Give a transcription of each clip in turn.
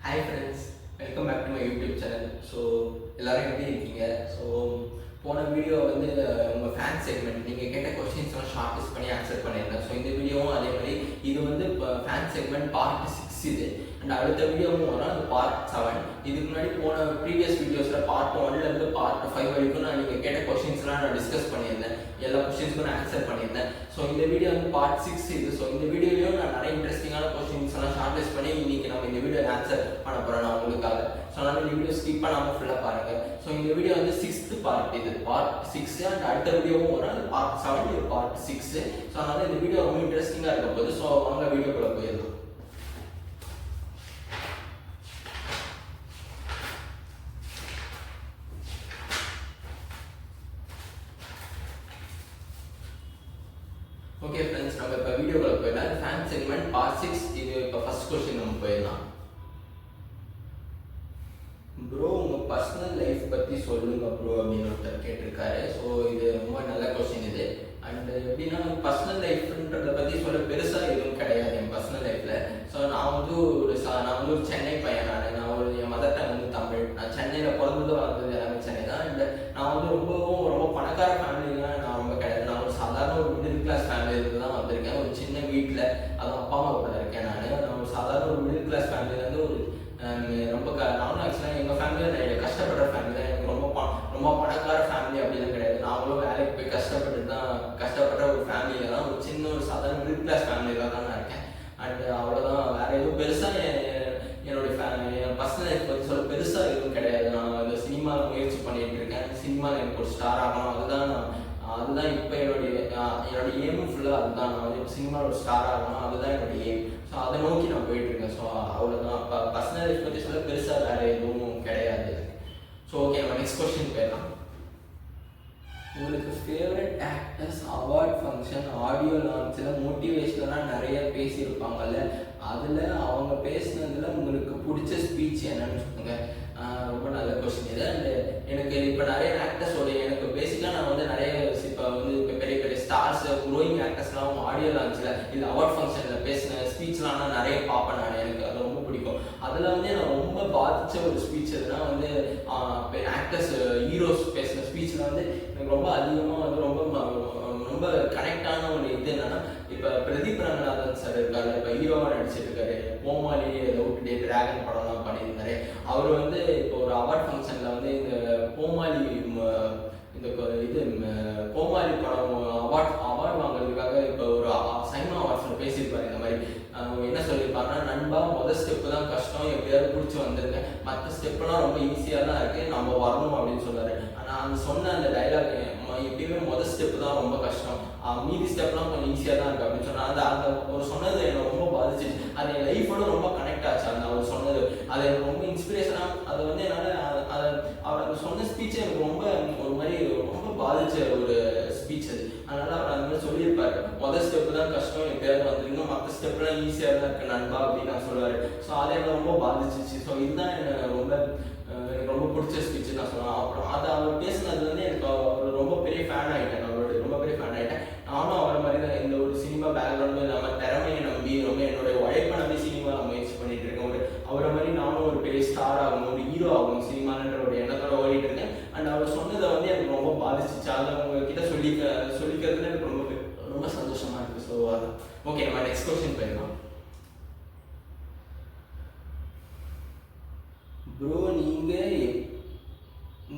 Hi friends, welcome back to my YouTube channel. So எல்லோரும் எப்படி இருக்கீங்க? ஸோ போன வீடியோ வந்து உங்கள் ஃபேன் செக்மெண்ட் நீங்கள் கேட்ட கொஸ்டின்ஸ்லாம் ஷார்ட் லிஸ்ட் பண்ணி ஆன்சர் பண்ணியிருந்தேன். ஸோ இந்த வீடியோவும் அதே மாதிரி இது வந்து இப்போ ஃபேன் செக்மெண்ட் பார்ட் 6 இது. அண்ட் அடுத்த வீடியோவும் வரும், அது பார்ட் 7. இதுக்கு முன்னாடி போன ப்ரீவியஸ் வீடியோஸில் பார்ட் 1லேருந்து பார்ட் 5 வரைக்கும் நான் நீங்கள் கேட்ட கொஸ்டின்ஸ்லாம் நான் டிஸ்கஸ் பண்ணியிருந்தேன். எல்லா கொஸ்டின்ஸ்க்கும் நான் ஆன்சர் பண்ணியிருந்தேன். ஸோ இந்த வீடியோ வந்து பார்ட் 6 இது. ஸோ இந்த வீடியோலையும் நான் நிறைய இன்ட்ரெஸ்டிங்கான கொஸ்டின்ஸ் எல்லாம் ஷார்ட் லிஸ்ட் பண்ணி இன்னைக்கு நம்ம இந்த வீடியோ ஆன்சர் பண்ண போகிறேன் நான் உங்களுக்காக. ஸோ அதனால் இந்த வீடியோ ஸ்கிப் பண்ணாமல் ஃபுல்லாக பாருங்கள். ஸோ இந்த வீடியோ வந்து 6th பார்ட், இது பார்ட் 6. அண்ட் அடுத்த வீடியோவும் வரும், அது பார்ட் 7, இது பார்ட் 6. ஸோ அதனால் இந்த வீடியோ ரொம்ப இன்ட்ரெஸ்டிங்காக இருக்க போகுது. ஸோ வாங்க வீடியோக்குள்ள போயிடலாம். ஓகே ஃப்ரெண்ட்ஸ், நம்ம இப்போ வீடியோக்குள்ள போயிடலாம். Fan segment part 6. இது இப்போ ஃபர்ஸ்ட் கொஸ்டின் நம்ம போயிடலாம். ப்ரோ, உங்கள் பர்சனல் லைஃப் பற்றி சொல்லுங்க ப்ரோ அப்படின்னு ஒருத்தர் கேட்டிருக்காரு. ஸோ இது ரொம்ப நல்ல கொஸ்டின் இது. அண்ட் எப்படின்னா, பர்சனல் லைஃப்ன்றதை பற்றி சொல்ல பெருசாக எதுவும் கிடையாது என் பர்சனல் லைஃப்பில். ஸோ நான் வந்து ஒரு சென்னை பையன். என் மதர் டங் வந்து தமிழ். நான் சென்னையில் பிறந்தது வளர்ந்தது எல்லாமே சென்னை தான். அண்ட் நான் வந்து ரொம்ப பணக்கார ஃபேமிலிலாம் நான் ரொம்ப கிடையாது. நான் ஒரு சாதாரண ஒரு மிடில் கிளாஸ் ஃபேமிலியிலேருந்து தான் வந்திருக்கேன். ஒரு சின்ன வீட்டில், அதுவும் அப்பா அம்மா கூட இருக்கேன். நான் ஒரு சாதாரண ஒரு மிடில் கிளாஸ் ஃபேமிலியிலேருந்து ஒரு நானும் ஆக்சுவலாக எங்கள் ஃபேமிலியில் கஷ்டப்படுற ஃபேமிலி தான். எனக்கு ரொம்ப பணக்கார ஃபேமிலி அப்படிலாம் கிடையாது. நாங்களும் வேலைக்கு போய் கஷ்டப்படுற ஒரு ஃபேமிலியில் தான், ஒரு சின்ன ஒரு சாதாரண மிடில் கிளாஸ் ஃபேமிலியில் தான் நான் இருக்கேன். அண்ட் அவ்வளோதான், வேறு எதுவும் பெருசாக என்னுடைய என் பர்சனல் லைஃப் பற்றி சொல்ல பெருசாக எதுவும் கிடையாது. நான் இந்த சினிமாவில் முயற்சி பண்ணிகிட்டு இருக்கேன். சினிமாவில் எனக்கு ஒரு ஸ்டார் ஆகணும், அதுதான் இப்போ என்னுடைய எய்மும் ஃபுல்லாக அதுதான். நான் வந்து சினிமாவில் ஒரு ஸ்டார் ஆகணும், அதுதான் என்னுடைய எய்ம். ஸோ அதை நோக்கி நான் போயிட்டுருக்கேன். ஸோ அவ்வளோதான். இப்போ பர்சனல் லைஃப் பற்றி சொல்ல பெருசாக வேறு எதுவும் கிடையாது. ஸோ ஓகே, நம்ம நெக்ஸ்ட் கொஸ்டின் போயிடலாம். உங்களுக்கு favourite actors award function audio லான்ச்சில் மோட்டிவேஷனலாக நிறைய பேசியிருப்பாங்கல்ல, அதில் அவங்க பேசினதில் உங்களுக்கு பிடிச்ச ஸ்பீச் என்னன்னு சொல்லுங்க. ரொம்ப நல்ல கொஸ்டின் இது. அண்ட் எனக்கு இப்போ நிறைய ஆக்டர்ஸோட எனக்கு பேசிக்காக நான் வந்து நிறைய இப்போ வந்து இப்போ பெரிய பெரிய ஸ்டார்ஸ், க்ரோயிங் ஆக்டர்ஸ்லாம் ஆடியோ லான்ச்சில் இல்லை அவார்ட் ஃபங்க்ஷனில் பேசின ஸ்பீச்லாம் நான் நிறைய பார்ப்பேன். எனக்கு அது ரொம்ப பிடிக்கும். அதில் வந்து எனக்கு ரொம்ப பாதித்த ஒரு ஸ்பீச் எதுனா வந்து ஆக்டர்ஸ் ஹீரோஸ் பேசின ஸ்பீச்சில் வந்து எனக்கு ரொம்ப அதிகமாக வந்து ரொம்ப கனெக்டான ஒரு இது என்னன்னா, இப்போ பிரதீப் ரங்கநாதன் சார் இருக்காரு, இப்போ ஹீரோவாக நடிச்சிட்டு இருக்காரு. கோமாளி, லவ் டே, டிராகன் படம்லாம் பண்ணியிருந்தாரு. அவர் வந்து இப்போ ஒரு அவார்ட் ஃபங்க்ஷனில் வந்து இந்த கோமாளி படம் அவார்ட் வாங்குறதுக்காக இப்போ ஒரு சைமா அவார்ட்ஸில் பேசியிருப்பாரு. இந்த மாதிரி என்ன சொல்லியிருப்பாருன்னா, நண்பா முதல் ஸ்டெப்பு தான் கஷ்டம், எப்படியாவது பிடிச்சி வந்திருக்கேன், மற்ற ஸ்டெப்லாம் ரொம்ப ஈஸியாக தான் இருக்குது, நம்ம வரணும் அப்படின்னு சொன்னார். ஆனால் அந்த சொன்ன அந்த டைலாக் எப்பயுமே முதல் ஸ்டெப்பு தான் ரொம்ப கஷ்டம், மீதி ஸ்டெப்லாம் கொஞ்சம் ஈஸியாக தான் இருக்குது அப்படின்னு சொன்னால் அந்த ஒரு சொன்னது என்னை ரொம்ப பாதிச்சிச்சு. அது என் லைஃபோட ரொம்ப கனெக்ட் ஆச்சு. அந்த அவர் சொன்னது அது எனக்கு ரொம்ப இன்ஸ்பிரேஷனாக, அதை வந்து என்னால் அவர் சொன்ன ஸ்பீச்சை எனக்கு ரொம்ப ஒரு மாதிரி ரொம்ப பாதிச்ச ஒரு ஸ்பீச் அது. அதனால அவர் அந்த மாதிரி சொல்லியிருப்பாரு, முதல் ஸ்டெப்பு தான் கஷ்டம், எப்பயாவது வந்துருங்க, மற்ற ஸ்டெப்லாம் ஈஸியாக தான் இருக்கு நண்பா அப்படின்னு நான் சொல்லுவார். ஸோ அதை எனக்கு ரொம்ப பாதிச்சிச்சு. ஸோ இதுதான் எனக்கு ரொம்ப பிடிச்ச ஸ்பீச் நான் சொல்லலாம். அப்புறம் அதை அவர் பேசினது வந்து எனக்கு அவர் ரொம்ப பெரிய ஃபேன் ஆகிட்டேன். அவருடைய ரொம்ப பெரிய ஃபேன் ஆகிட்டேன். நானும் அவரை மாதிரி தான் இந்த ஒரு சினிமா பேக்ரவுண்டும் இல்லாமல் திறமையை நம்பி என்னுடைய உழைப்பை நம்பி சினிமாவில் முயற்சி பண்ணிட்டு இருக்கேன். அவரை மாதிரி நானும் ஒரு பெரிய ஸ்டார் ஆகணும், ஒரு ஹீரோ ஆகணும் சினிமான்ற ஒரு எண்ணத்தோட ஓடிட்டு இருக்கேன். அண்ட் அவர் சொன்னதை வந்து எனக்கு ரொம்ப பாதிச்சிச்சு. அதை உங்ககிட்ட சொல்லிக்கிறதுல எனக்கு ரொம்ப சந்தோஷமா இருக்கு. ஸோ அது ஓகே, நம்ம நெக்ஸ்ட் கொஸ்டின் போயிடலாம். ப்ரோ,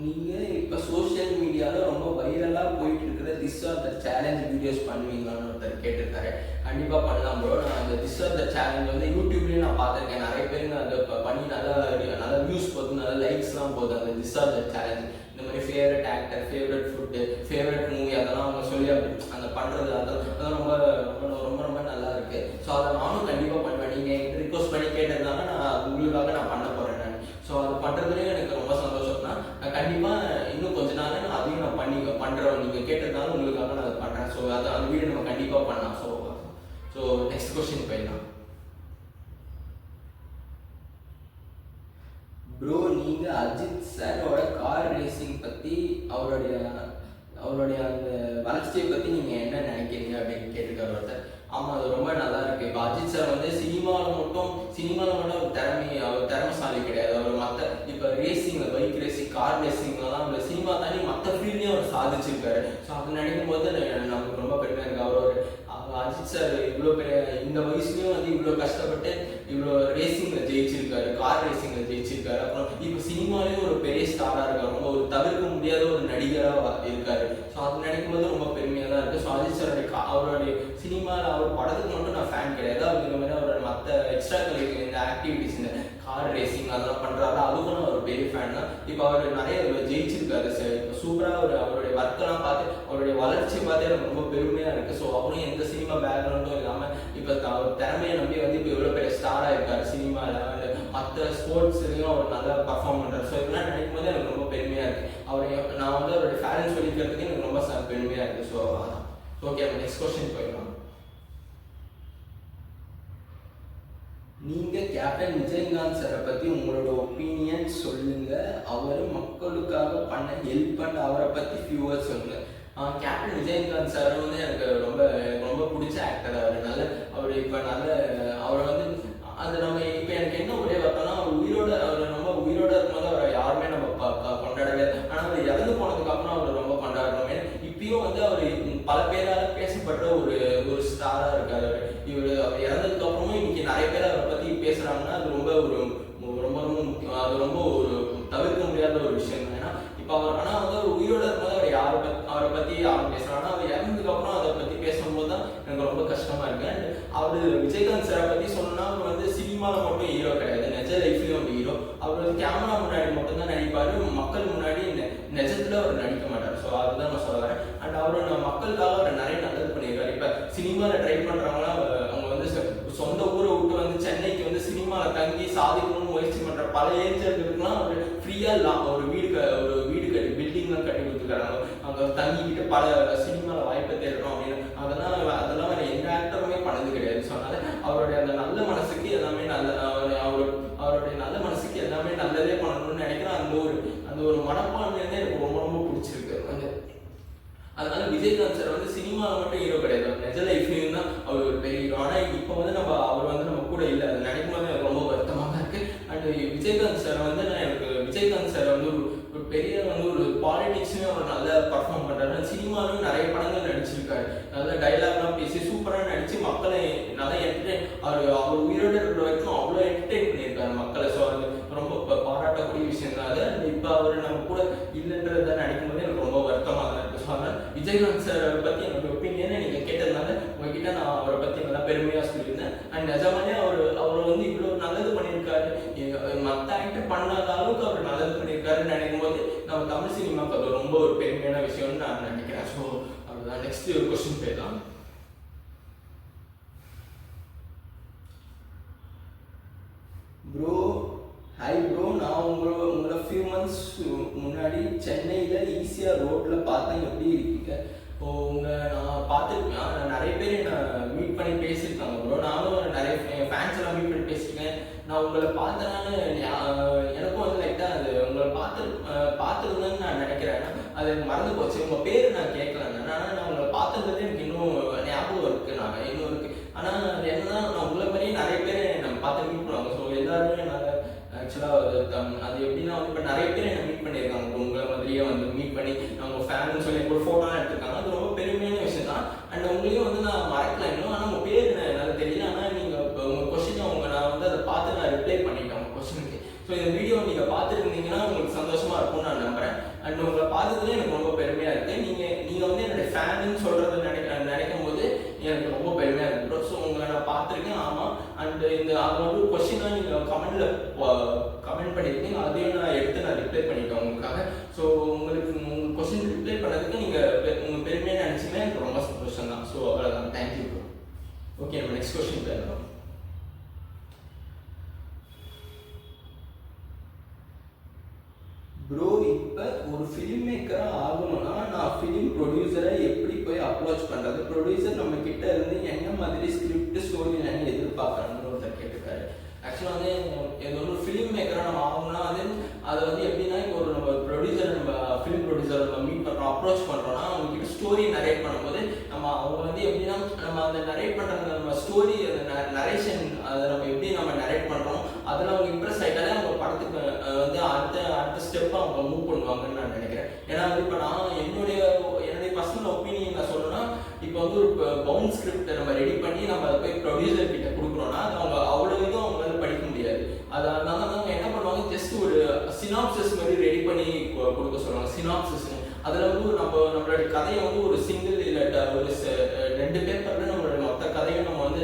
நீங்கள் இப்போ சோஷியல் மீடியாவில் ரொம்ப வைரலாக போயிட்டு இருக்கிற this or that challenge videos பண்ணுவீங்களான்னு ஒருத்தர் கேட்டிருக்காரு. கண்டிப்பாக பண்ணலாம் ப்ரோ. நான் அந்த திஸ் ஆர் த சேலஞ்ச் வந்து யூடியூப்லேயும் நான் பார்த்துருக்கேன். நிறைய பேருங்க அதை பண்ணி நல்லா வியூஸ் போகுது, நல்லா லைக்ஸ்லாம் போகுது. அந்த திஸ் ஆர் த சேலஞ்ச் இந்த மாதிரி favourite actor, favourite food, favourite movie அதெல்லாம் அவங்க சொல்லி அந்த பண்ணுறது அதெல்லாம் ரொம்ப ரொம்ப ரொம்ப நல்லா இருக்குது. ஸோ அதை நானும் கண்டிப்பாக பண்ணுவேன். நீங்கள் ரிக்வஸ்ட் பண்ணி கேட்டதுனால நான் உங்களுக்காக நான் பண்ண போகிறேன். ஸோ அது பண்ணுறதுலேயும் எனக்கு ரொம்ப சந்தோஷம் தான். நான் கண்டிப்பாக இன்னும் கொஞ்ச நாள் அதையும் நான் பண்ணுறேன். நீங்கள் கேட்டதுனால உங்களுக்காக நான் அதை பண்ணுறேன். ஸோ அந்த வீடியோ நம்ம கண்டிப்பாக பண்ணலாம். ஸோ நெக்ஸ்ட் கொஸ்டின் போயிடலாம். ப்ரோ, நீங்கள் அஜித் சாரோட கார் ரேசிங் பற்றி அவருடைய அந்த வளர்ச்சியை பற்றி நீங்கள் என்ன நினைக்கிறீங்க அப்படின்னு கேட்டிருக்காரு ஒருத்தர். ஆமாம், அது ரொம்ப நல்லா இருக்குது. இப்போ அஜித் சார் வந்து சினிமாவில் மட்டும் அவர் திறமை மாதிரி கிடையாது. அவர் மற்ற இப்போ ரேசிங், பைக் ரேசிங், கார் ரேசிங்லாம் அவர் சினிமா தாண்டி மற்ற ஃபீல்ட்லேயும் அவர் சாதிச்சிருக்காரு. ஸோ அது நினைக்கும் போது நமக்கு ரொம்ப பெருமையாக இருக்குது. அவர் அஜித் சார் இவ்வளோ பெரிய இந்த வயசுலேயும் வந்து இவ்வளோ கஷ்டப்பட்டு இவ்வளோ ரேசிங்கில் ஜெயிச்சிருக்காரு, கார் ரேசிங்கில் ஜெயிச்சிருக்காரு. அப்புறம் இப்போ சினிமாலேயும் ஒரு பெரிய ஸ்டாராக இருக்காரு, ரொம்ப ஒரு தவிர்க்க முடியாத ஒரு நடிகராக இருக்காரு. ஸோ அது நினைக்கும் போது ரொம்ப பெருமையாக தான் இருக்குது. ஸோ அஜித் சாருடைய அவருடைய சினிமாவில் அவர் படத்துக்கு மட்டும் நான் ஃபேன் கிடையாது, அவர் இந்த மாதிரி அவரோட மற்ற எக்ஸ்ட்ரா கரிக்குலர் இந்த ஆக்டிவிட்டிஸ், இந்த கார் ரேசிங் அதெல்லாம் பண்ணுறாரு, அதுக்கும் நான் ஒரு பெரிய ஃபேன் தான். இப்போ அவர் நிறைய ஜெயிச்சிருக்காரு சார். இப்போ சூப்பராக அவருடைய ஒர்க்கெல்லாம் பார்த்து அவருடைய வளர்ச்சியை பார்த்து எனக்கு ரொம்ப பெருமையாக இருக்குது. ஸோ அவரும் எந்த சினிமா பேக்ரவுண்டும் இல்லாமல் இப்போ அவர் திறமையை நம்பி வந்து இப்போ எவ்வளோ பெரிய ஸ்டாராக இருக்கார் சினிமாவில், மற்ற ஸ்போர்ட்ஸ்லையும் அவர் நல்லா பர்ஃபார்ம் பண்ணுறாரு. ஸோ இதெல்லாம் நினைக்கும் போது எனக்கு ரொம்ப பெருமையாக இருக்குது. அவர் நான் வந்து அவருடைய ஃபேரண்ட்ஸ் சொல்லிக்கிறதுக்கு எனக்கு ரொம்ப பெருமையாக இருக்குது. ஸோ அதான். ஓகே, நம்ம நெக்ஸ்ட் கொஸ்டின் போயிடலாம். நீங்கள் கேப்டன் விஜயகாந்த் சாரை பற்றி உங்களோட ஒப்பீனியன் சொல்லுங்கள். அவர் மக்களுக்காக பண்ண ஹெல்ப் அண்ட் அவரை பற்றி ஃபியூ வேர்ட்ஸ் சொல்லுங்கள். கேப்டன் விஜயகாந்த் சார் வந்து எனக்கு ரொம்ப பிடிச்ச ஆக்டர். அவர் இப்போ அவர் வந்து அது நம்ம இப்போ எனக்கு என்ன ஒரே பார்த்தோம்னா அவர் ரொம்ப உயிரோட இருக்கும்போது அவரை யாருமே நம்ம கொண்டாடவே. ஆனால் அவர் இறந்து போனதுக்கு அப்புறம் அவர் ரொம்ப கொண்டாடுறோம். இப்பயும் வந்து அவர் பல பேரால் பேசப்பட்ட ஒரு ஸ்டாராக இருக்காரு. அவர் இறந்ததுக்கு அப்புறமும் இன்னைக்கு நிறைய பேர் அவரை பற்றி பேசுகிறாங்கன்னா அது ரொம்ப முக்கியம். அது ரொம்ப ஒரு தவிர்க்க முடியாத ஒரு விஷயம் தான். ஏன்னா இப்போ ஆனால் வந்து அவர் உயிரோட இருக்கும்போது அவரை பற்றி யாரும் பேசுகிறாங்கன்னா அவர் இறந்ததுக்கு அப்புறம் அதை பற்றி பேசும்போது தான் எனக்கு ரொம்ப கஷ்டமாக இருக்கு. அண்ட் அவர் விஜயகாந்த் சாரை பற்றி சொன்னால் அவர் வந்து சினிமாவில் மட்டும் ஹீரோ கிடையாது, நிஜ லைஃப்லேயும் ஒரு ஹீரோ. அவர் வந்து கேமரா முன்னாடி மட்டும்தான் நடிப்பார், மக்கள் முன்னாடி நிஜத்தில் அவர் நடிக்க மாட்டார். ஸோ அதுதான் நான் சொல்ல வரேன். அண்ட் அவர் மக்களுக்காக அவர் நிறைய நல்லது பண்ணியிருக்காரு. இப்போ சினிமாவில் ட்ரை பண்ணுறவங்களாம் அவங்க வந்து சொந்த ஊரை விட்டு வந்து சென்னைக்கு வந்து சினிமாவில் தங்கி சாதிக்கணும்னு முயற்சி பண்ணுற பல ஏஜென்ட்களுக்குலாம் அவர் ஃப்ரீயாக ஒரு வீடு கட்டி பில்டிங்லாம் கட்டி கொடுத்துருக்காங்க. அவங்க தங்கிக்கிட்டு பல சினிமாவில் வாய்ப்பை தேடுறோம் அப்படின்னு. அதெல்லாம் எந்த ஆக்டருமே பண்ணது கிடையாது. ஸோ அதனால அவருடைய அந்த நல்ல மனசுக்கு எல்லாமே அவருடைய நல்ல மனசுக்கு எல்லாமே நல்லதே பண்ணணும்னு நினைக்கிறேன். அந்த ஒரு மனப்பான்மை எனக்கு ரொம்ப பிடிச்சிருக்கு. அதனால விஜயகாந்த் சார் வந்து சினிமாவில் மட்டும் ஹீரோ கிடையாது, நிஜ லைஃப்லையும் தான் அவர் ஒரு பெரிய ஹீரோ. ஆனால் இப்போ வந்து அவர் வந்து நம்ம கூட இல்லை. அது நினைக்கும் போது எனக்கு ரொம்ப வருத்தமாக தான் இருக்குது. அண்ட் விஜயகாந்த் சார் வந்து விஜயகாந்த் சார் வந்து ஒரு பெரிய வந்து ஒரு பாலிடிக்ஸ்லையும் அவர் நல்லா பர்ஃபார்ம் பண்ணுறாரு. சினிமாவிலும் நிறைய படங்கள் நடிச்சிருக்காரு, நல்ல டைலாக்லாம் பேசி சூப்பராக நடித்து மக்களை நல்லா என்டர்டெயின், அவர் உயிரோடு இருக்கிற வரைக்கும் அவ்வளோ என்டர்டெயின் பண்ணியிருக்காரு மக்களை. ஸோ அது ரொம்ப பாராட்டக்கூடிய விஷயம் தான் அது. அண்ட் இப்போ அவர் நம்ம கூட இல்லைன்றதை நினைக்கும் போது எனக்கு ரொம்ப வருத்தமாக தான் இருக்குது. ஸோ அதனால் விஜயகாந்த் சாரை பற்றி என்னோட ஒப்பீனியனை நீங்கள் கேட்டதுனால உங்ககிட்ட நான் அவரை பற்றி நல்லா பெருமையாக சொல்லியிருந்தேன். அண்ட் நிஜமானே அவர் வந்து இவ்வளோ நல்லது பண்ணியிருக்காரு, மற்ற ஆக்டர் பண்ணாத அளவுக்கு அவர் நல்லது பண்ணியிருக்காருன்னு நினைக்கும் போது நம்ம தமிழ் சினிமாவுக்கு அது ரொம்ப ஒரு பெருமையான விஷயம்னு நான் நினைக்கிறேன். ஸோ அதுதான். நெக்ஸ்ட் ஒரு கொஸ்டின் போயிடலாம். ப்ரோ, ஹாய் ப்ரோ, நான் உங்களை ஃபியூ மந்த்ஸ் முன்னாடி சென்னையில் ஈஸியாக ரோட்டில் பார்த்தேன். எப்படி இருக்கீங்க? நான் பார்த்துருக்கேன், நிறைய பேர் என்னை மீட் பண்ணி பேசியிருக்காங்க ப்ரோ. நானும் நிறைய ஃபேன்ஸ் எல்லாம் மீட் பண்ணி பேசியிருக்கேன். நான் உங்களை பார்த்தேன்னு எனக்கும் வந்து லைட்டாக அது உங்களை பார்த்துருந்தேன்னு நான் நினைக்கிறேன். அது எனக்கு மறந்து போச்சு. உங்கள் பேர் நான் கேட்கலங்க. ஆனால் நான் உங்களை பார்த்தது எனக்கு இன்னும் ஞாபகம் இருக்குது, நான் இன்னும் இருக்குது. ஆனால் என்னன்னா நான் உங்களை மாதிரியே நிறைய பேர் நம்ம பார்த்து மீட் பண்ணுவாங்க. ஸோ எல்லாருமே நான் ஆக்சுவலாக அது எப்படின்னா வந்து இப்போ நிறைய பேர் என்னை மீட் பண்ணியிருக்காங்க, உங்களை மாதிரியே வந்து மீட் பண்ணி அவங்க ஃபேமிலின்னு சொல்லி ஒரு ஃபோட்டோலாம் எடுத்துருக்காங்க. அது ரொம்ப பெருமையான விஷயம் தான். அண்ட் உங்களையும் வந்து நான் மறக்கலாம் இன்னும். ஆனால் உங்கள் பேர் என்னால் தெரியல. ஆனால் நீங்கள் இப்போ உங்கள் கொஸ்டினை நான் வந்து அதை பார்த்து நான் ரிப்ளை பண்ணிட்டேன் உங்கள் கொஸ்டினுக்கு. ஸோ இந்த வீடியோ நீங்கள் பார்த்துருந்தீங்கன்னா உங்களுக்கு சந்தோஷமாக இருக்கும்னு நான் நம்புகிறேன். அண்ட் உங்களை பார்த்ததுலேயே எனக்கு ரொம்ப பெருமையாக இருக்குது. நீங்கள் வந்து என்னுடைய ஃபேனுன்னு சொல்கிறது நினைக்கும் போது எனக்கு ரொம்ப பெருமையாக இருக்குது. ஸோ உங்களை நான் பார்த்துருக்கேன். ஆமாம். அண்ட் அது வந்து கொஸ்டினாக நீங்கள் கமெண்ட் பண்ணியிருக்கீங்க, அதையும் நான் எடுத்து நான் ரிப்ளை பண்ணிட்டேன் உங்களுக்காக. ஸோ உங்களுக்கு உங்கள் கொஸ்டின் ரிப்ளை பண்ணதுக்கு நீங்கள் உங்கள் பெருமையாக நினச்சிங்கன்னா எனக்கு ரொம்ப சந்தோஷம் தான். ஸோ அவ்வளோதான். Thank you bro. ஓகே, நம்ம நெக்ஸ்ட் கொஸ்டின் போயிடலாம். ப்ரோ, இப்போ ஒரு ஃபிலிம் மேக்கராக ஆகணும்னா நான் ஃபிலிம் ப்ரொடியூசரை எப்படி போய் அப்ரோச் பண்ணுறது? ப்ரொடியூசர் நம்ம கிட்ட இருந்து என்ன மாதிரி ஸ்கிரிப்ட் ஸ்டோரி லைன் எதிர்பார்க்குறாங்கன்னு ஒருத்தர் கேட்டுருக்காரு. ஆக்சுவலாக வந்து ஒரு ஃபிலிம் மேக்கராக நம்ம ஆகணும்னா அதை வந்து எப்படின்னா இப்போ நம்ம ப்ரொடியூசர் ஃபிலிம் ப்ரொடியூசர் நம்ம மீட் பண்ணுறோம், அப்ரோச் பண்ணுறோம்னா அவங்ககிட்ட ஸ்டோரி நரேட் பண்ணும்போது அவங்க வந்து எப்படின்னா நம்ம அந்த நரேட் பண்ணுறது நம்ம ஸ்டோரி அந்த நரேஷன் அதை நம்ம எப்படி நம்ம நரேட் பண்ணுறோம் அதில் அவங்க இம்ப்ரெஸ் ஆகிட்டாலே அவங்க ஸ்டெப்பை அவங்க மூவ் பண்ணுவாங்கன்னு நான் நினைக்கிறேன். ஏன்னா வந்து இப்போ நான் என்னுடைய பர்சனல் ஒப்பீனியன் நான் சொல்லணும்னா, இப்போ வந்து ஒரு பவுண்ட் ஸ்கிரிப்டை நம்ம ரெடி பண்ணி நம்ம அதை போய் ப்ரொடியூசர் கிட்ட கொடுக்குறோம்னா அது அவங்க அவ்வளோ இதுவும் அவங்களால படிக்க முடியாது. அதனால அவங்க என்ன பண்ணுவாங்க, ஜஸ்ட் ஒரு சினாப்சிஸ் மாதிரி ரெடி பண்ணி கொடுக்க சொல்லுவாங்க. சினாப்சிஸ்னு அதில் வந்து நம்மளுடைய கதையை வந்து ஒரு சிங்கிள் இல்லை ஒரு 2 பேப்பரில் நம்மளுடைய மொத்த கதையை நம்ம வந்து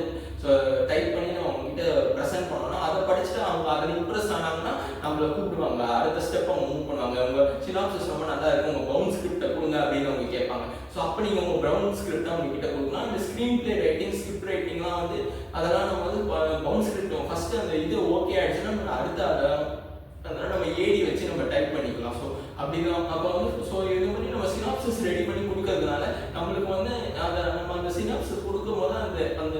டைப் பண்ணி நம்ம அவங்ககிட்ட ப்ரெசென்ட் பண்ணோம்னா அதை படிச்சுட்டு அவங்க அதில் இம்ப்ரெஸ் ஆனாங்கன்னா நம்மளை கூப்பிடுவாங்க, அடுத்த ஸ்டெப் அவங்க மூவ் பண்ணுவாங்க. உங்கள் சினாப்சிஸ் ரொம்ப நல்லா இருக்கும், உங்கள் பவுண்ட் ஸ்கிரிப்டை கொடுங்க அப்படின்னு அவங்க கேட்பாங்க. ஸோ அப்போ நீங்கள் உங்கள் பவுண்ட் ஸ்கிரிப்டை அவங்க கிட்ட கொடுக்கலாம். இந்த ஸ்க்ரீன் பிளே ரைட்டிங், ஸ்கிரிப்ட் ரைட்டிங்லாம் வந்து அதெல்லாம் நம்ம வந்து பவுண்ட் ஸ்கிரிப்ட் ஃபஸ்ட்டு அந்த இது ஓகே ஆயிடுச்சுன்னா நம்ம அதனால நம்ம ஏடி வச்சு நம்ம டைப் பண்ணிக்கலாம். ஸோ அப்படிதான் அப்போ வந்து ஸோ இது மாதிரி நம்ம சினாப்சிஸ் ரெடி பண்ணி கொடுக்கறதுனால நம்மளுக்கு வந்து நம்ம அந்த சினாப்சிஸ் கொடுக்கும் போது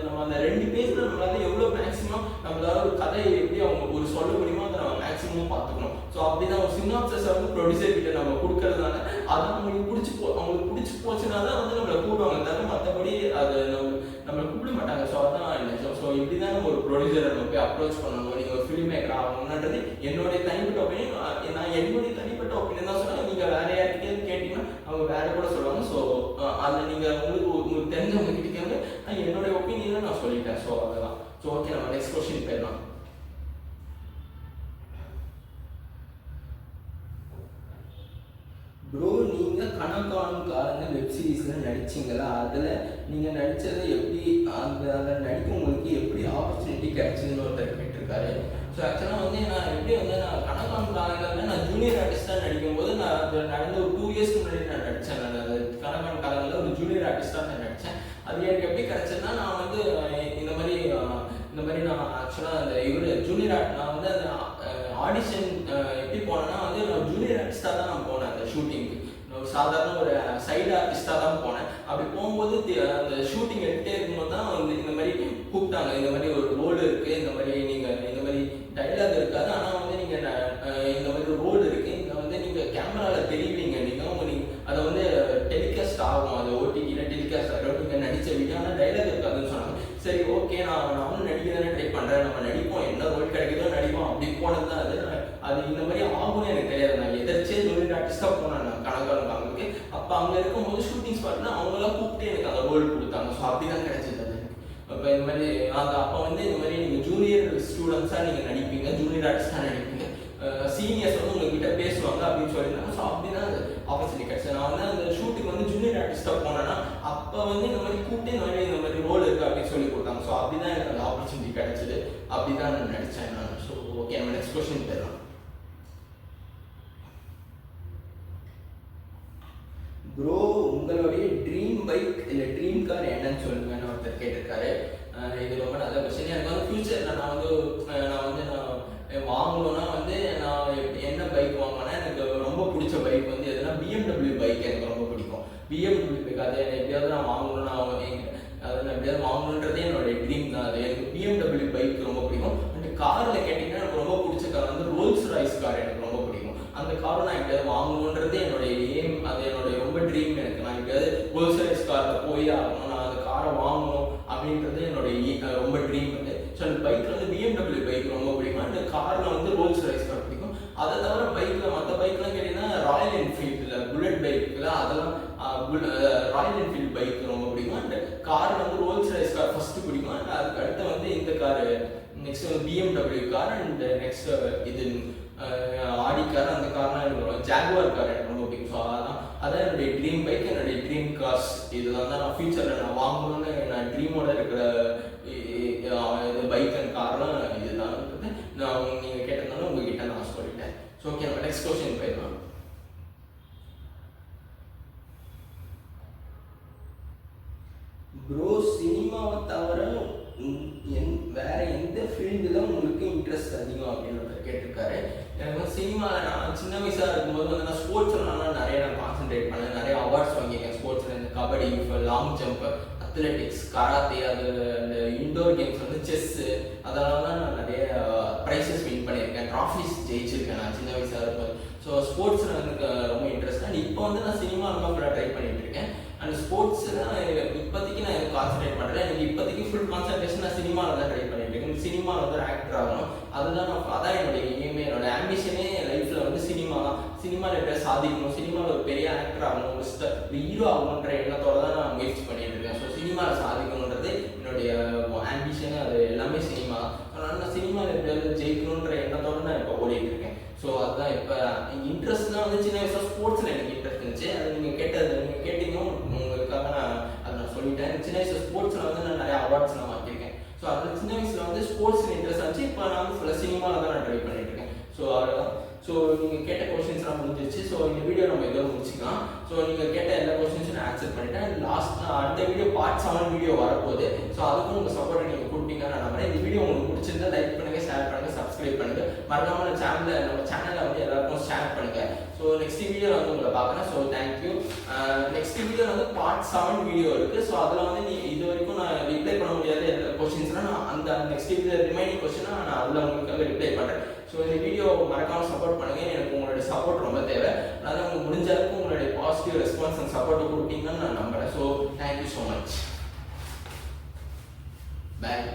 நம்ம அந்த 2 பேஜில் நம்மளால எவ்வளோ மேக்ஸிமம் நம்மளால ஒரு கதையை எப்படி அவங்க ஒரு சொல்ல முடியுமோ அதை நம்ம மேக்ஸிமம் பார்த்துக்கணும். ஸோ அப்படிதான் ஒரு சினாப்சிஸை வந்து ப்ரொடியூசர் கிட்ட நம்ம கொடுக்கறதுனால அதை அவங்களுக்கு பிடிச்சி போச்சுன்னா தான் வந்து நம்மளை கூப்பிடுவாங்க, தவிர மற்றபடி அது நம்மளை கூப்பிட மாட்டாங்க. ஸோ அதான் நினைச்சோம். ஸோ இப்படி தான் நம்ம ஒரு ப்ரொடியூசரை நம்ம போய் அப்ரோச் பண்ணணும். நீங்கள் ஒரு ஃபிலிம் மேக்கர் ஆகணுன்றது என்னுடைய தனிப்பட்ட ஒப்பீனியன். நான் என்னுடைய தனிப்பட்ட ஒப்பீனியன் தான் சொன்னேன். நீங்கள் வேற யார்கிட்டயும் கேட்டீங்கன்னா அவங்க வேற கூட சொல்லுவாங்க. ஸோ அதில் நீங்கள் உங்களுக்கு தெரிஞ்சவங்க கிட்ட கேட்க நான் என்னுடைய ஒப்பீனியனை நான் சொல்லிட்டேன். ஸோ அதுதான். ஸோ ஓகே, நம்ம நெக்ஸ்ட் கொஸ்டின் போயிடலாம். ப்ரோ, நீங்கள் கணக்கானும் காலங்கள் வெப் சீரிஸில் நடிச்சிங்களா? அதில் நீங்கள் நடித்ததை எப்படி அதில் நடிக்க உங்களுக்கு எப்படி ஆப்பர்ச்சுனிட்டி கிடைச்சதுன்னு ஒருத்தர் கேட்டிருக்காரு. ஸோ ஆக்சுவலாக வந்து நான் எப்படி வந்து நான் கணக்கானும் காலங்களில் நான் ஜூனியர் ஆர்டிஸ்டாக நடிக்கும்போது நான் அது நடந்த ஒரு 2 இயர்ஸ்க்கு முன்னாடி நான் நடித்தேன். நான் அது கணக்கானும் காலங்களில் ஒரு ஜூனியர் ஆர்டிஸ்டாக நான் நடித்தேன். அது எனக்கு எப்படி கிடைச்சதுன்னா, நான் வந்து இந்த மாதிரி நான் ஆக்சுவலாக அந்த ஜூனியர் நான் வந்து அந்த ஆடிஷன் எப்படி போனேன்னா வந்து நான் ஜூனியர் ஆர்டிஸ்டாக தான் நான் போனேன். அந்த ஷூட்டிங்க்கு சாதாரண ஒரு சைடு ஆர்டிஸ்டாக தான் போனேன். அப்படி போகும்போது அந்த ஷூட்டிங் எடுத்துகிட்டே இருக்கும்போது தான் வந்து இந்த மாதிரி கூப்பிட்டாங்க. இந்த மாதிரி ஒரு ரோல் இருக்குது, இந்த மாதிரி நீங்கள் இந்த மாதிரி டைலாக் இருக்காது, ஆனால் வந்து நீங்கள் இந்த மாதிரி ஒரு ரோல் இருக்குது, இங்கே வந்து நீங்கள் கேமராவில் தெரிவிங்க, நீங்கள் அதை வந்து டெலிகாஸ்ட் ஆகும், அது ஓடிடியில் டெலிகாஸ்ட் ஆகும், நீங்கள் நடித்த வீடியோ, ஆனால் டைலாக் இருக்காதுன்னு சொன்னாங்க. சரி ஓகே, நானும் நடிக்க தானே ட்ரை பண்ணுறேன், நம்ம நடிப்போம், என்ன ரோல் கிடைக்குதோ நடிப்போம், அப்படி போனது தான் அது இந்த மாதிரி ஆகும்னு எனக்கு தெரியாது. நான் எதிர்த்தே ஜூனியர் ஆர்டிஸ்டாக போனேன் நான் கணக்கான அவங்களுக்கு. அப்போ அங்கே இருக்கும்போது ஷூட்டிங் ஸ்பாட்னா அவங்களாம் கூப்பிட்டு எனக்கு அந்த ரோல் கொடுத்தாங்க. ஸோ அப்படி தான் கிடைச்சது அது. இப்போ இந்த மாதிரி அப்போ வந்து இந்த மாதிரி நீங்கள் ஜூனியர் ஸ்டூடெண்ட்ஸாக நீங்கள் நடிப்பீங்க, ஜூனியர் ஆர்டிஸ்டாக நடிப்பீங்க, சீனியர்ஸ் வந்து உங்ககிட்ட பேசுவாங்க அப்படின்னு சொல்லியிருந்தாங்க. ஸோ அப்படி தான் அது ஆப்பர்ச்சுனிட்டி கிடைச்சது. நான் வந்து அந்த ஷூட்டுக்கு வந்து ஜூனியர் ஆர்டிஸ்டாக போனேன்னா அப்போ வந்து இந்த மாதிரி கூப்பிட்டு இந்த மாதிரி ரோல் இருக்குது அப்படின்னு சொல்லி கொடுத்தாங்க. ஸோ அப்படி தான் எனக்கு அந்த ஆப்பர்ச்சுனிட்டி கிடைச்சது. அப்படி தான் நான் நடித்தேன் நான். ஸோ ஓகே, நம்ம நெக்ஸ்ட் கொஸ்டின் போயிடலாம். ப்ரோ, உங்களுடைய ட்ரீம் பைக் இல்லை ட்ரீம் கார் என்னன்னு சொல்லுங்கன்னு ஒருத்தர் கேட்டிருக்காரு. இது ரொம்ப நல்ல கொஸ்டின். எனக்கு வந்து ஃபியூச்சரில் நான் வாங்கணும்னா வந்து நான் என்ன பைக் வாங்கினா எனக்கு ரொம்ப பிடிச்ச பைக் வந்து எதுனா BMW பைக் எனக்கு ரொம்ப பிடிக்கும். BMW பைக் அதை எப்படியாவது நான் வாங்கணும்னு அதை நான் எப்படியாவது வாங்கணுன்றதே என்னோட ட்ரீம் தான். அது எனக்கு BMW பைக் ரொம்ப பிடிக்கும். அண்ட் காரில் கேட்டிங்கன்னா எனக்கு ரொம்ப பிடிச்ச கார் வந்து ரோல்ஸ் ராய்ஸ் கார் எனக்கு ரொம்ப பிடிக்கும். அந்த காரை நான் எப்படியாவது வாங்கணுன்றது என்னுடைய எய்ம், அது என்னுடைய ரொம்ப ட்ரீம். எனக்கு நான் எப்படியாவது ரோல்ஸ் ராய்ஸ் காரில் போய் ஆகணும், நான் அந்த காரை வாங்கணும் அப்படின்றது என்னுடைய ரொம்ப ட்ரீம் வந்து. ஸோ அந்த பைக்கில் வந்து BMW பைக் ரொம்ப பிடிக்கும். அந்த காரில் வந்து ரோல்ஸ் ராய்ஸ் கார் பிடிக்கும். அதை தவிர பைக்கில் மற்ற பைக்லாம் கேட்டிங்கன்னா ராயல் என்ஃபீல்டில் புல்லட் பைக்கில் அதெல்லாம் ராயல் என்ஃபீல்டு பைக் ரொம்ப பிடிக்கும். அண்ட் கார் வந்து ரோல்ஸ் ராய்ஸ் கார் ஃபஸ்ட்டு பிடிக்கும். அண்ட் அதுக்கு அடுத்து வந்து இந்த கார், நெக்ஸ்ட் வந்து BMW கார், அண்ட் நெக்ஸ்ட் இது ஆடி கார். அந்த கார்லாம் எனக்கு ஜாகுவார் கார் எனக்கு ரொம்ப பிடிக்கும். ஸோ அதான் என்னுடைய ட்ரீம் பைக், என்னுடைய ட்ரீம் கார்ஸ். இதுதான் தான் நான் ஃபியூச்சரில் நான் வாங்கணும்னு நான் ட்ரீமோட இருக்கிற பைக் அண்ட் கார்லாம் இதுதான். நான் நீங்கள் கேட்டதுனால உங்ககிட்ட நான் சொல்லிட்டேன். ஸோ ஓகே, நம்ம நெக்ஸ்ட் கொஸ்டின் போயிடலாம். ப்ரோ, சினிமாவை தவிர வேற எந்த ஃபீல்டில் உங்களுக்கு இன்ட்ரெஸ்ட் அதிகம் அப்படின்னு கேட்டிருக்காரு. எனக்கு வந்து சினிமாவில் நான் சின்ன வயசாக இருக்கும்போது வந்து நான் ஸ்போர்ட்ஸ்லாம் நிறைய நான் கான்சென்ட்ரேட் பண்ணேன். நிறைய அவார்ட்ஸ் வாங்கியிருக்கேன் ஸ்போர்ட்ஸில். இந்த kabaddi, long jump, athletics, karate, அது இந்த இன்டோர் கேம்ஸ் வந்து செஸ்ஸு, அதெல்லாம் தான் நான் நிறைய ப்ரைஸஸ் வின் பண்ணியிருக்கேன், ட்ராஃபிஸ் ஜெயிச்சிருக்கேன் நான் சின்ன வயசாக இருக்கும்போது. ஸோ ஸ்போர்ட்ஸில் எனக்கு ரொம்ப இன்ட்ரெஸ்ட். அண்ட் இப்போ வந்து நான் சினிமாவில் ஃபுல்லாக ட்ரை பண்ணிட்டு இருக்கேன். அண்ட் ஸ்போர்ட்ஸில் இப்போதைக்கு நான் எனக்கு கான்சன்ட்ரேட் பண்ணுறேன். எனக்கு இப்போதைக்கு ஃபுல் கான்சன்ட்ரேஷன் நான் சினிமாவில் தான் ட்ரை பண்ணிட்டு இருக்கேன். சினிமாவில் வந்து ஆக்டர் ஆகணும், அதான் என்னுடைய எய்மே, என்னோட ஆம்பிஷனே லைஃப்பில் வந்து சினிமா தான். சாதிக்கணும், சினிமாவில் ஒரு பெரிய ஆக்டர் ஆகணும், ஒரு ஹீரோ ஆகணுன்ற எண்ணத்தோட தான் நான் முயற்சி பண்ணிட்டு இருக்கேன். ஸோ சினிமாவில் சாதிக்கணுன்றது என்னுடைய ஆம்பிஷன், அது எல்லாமே சினிமா. அதனால நான் சினிமாவில் எப்படியாவது ஜெயிக்கணுன்ற எண்ணத்தோட நான் இப்போ ஓடிட்டு இருக்கேன். ஸோ அதுதான் இப்போ இன்ட்ரெஸ்ட்லாம் வந்து சின்ன வயசில் ஸ்போர்ட்ஸில் எனக்கு இன்ட்ரெஸ்ட் இருந்துச்சு. அது நீங்கள் கேட்டீங்க, உங்களுக்காக நான் அதை நான் சொல்லிட்டேன். சின்ன வயசில் ஸ்போர்ட்ஸில் வந்து நான் நிறைய அவார்ட்ஸ்லாம் வாங்கியிருக்கேன். ஸோ அதில் சின்ன வயசில் வந்து ஸ்போர்ட்ஸில் இன்ட்ரெஸ்ட் ஆச்சு. இப்போ நான் வந்து ஃபுல்லாக சினிமாவில் தான் நான் ட்ரை பண்ணிட்டு இருக்கேன். ஸோ அவ்வளோதான். ஸோ நீங்கள் கேட்ட கொஸ்டின்ஸ்லாம் முடிஞ்சிருச்சு. ஸோ இந்த வீடியோ நம்ம எதோ முடிச்சுக்கலாம். ஸோ நீங்கள் கேட்ட எல்லா கொஸ்டின்ஸும் நான் ஆன்சர் பண்ணிட்டேன். அடுத்த வீடியோ பார்ட் 7 வீடியோ வரப்போகுது. ஸோ அதுக்கும் உங்கள் சப்போர்ட்டை நீங்கள் கொடுப்பீங்கன்னு நான் நம்புறேன். இந்த வீடியோ உங்களுக்கு பிடிச்சிருந்தா லைக் பண்ணுங்கள், ஷேர் பண்ணுங்கள், சப்ஸ்கிரைப் பண்ணுங்கள். மறக்காம நம்ம சேனலை வந்து எல்லாருக்கும் ஷேர் பண்ணுங்கள். ஸோ நெக்ஸ்ட் வீடியோ வந்து உங்களை பார்க்குறேன். So thank you. நெக்ஸ்ட் வீடியோ வந்து பார்ட் 7 வீடியோ இருக்குது. ஸோ அதில் வந்து இது வரைக்கும் நான் ரிப்ளை பண்ண முடியாத கொஸ்டின்ஸ்னால் நான் அந்த நெக்ஸ்ட் வீடியோ ரிமைனிங் கொஸ்டினாக நான் அதில் உங்களுக்காக ரிப்ளை பண்ணுறேன். ஸோ இந்த வீடியோ மறக்காமல் சப்போர்ட் பண்ணுங்கள். எனக்கு உங்களுடைய சப்போர்ட் ரொம்ப தேவை. அதனால் உங்களுக்கு முடிஞ்ச அளவுக்கு உங்களுடைய பாசிட்டிவ் ரெஸ்பான்ஸ் அண்ட் சப்போர்ட் கொடுப்பீங்கன்னு நான் நம்புகிறேன். So thank you so much. பாய்.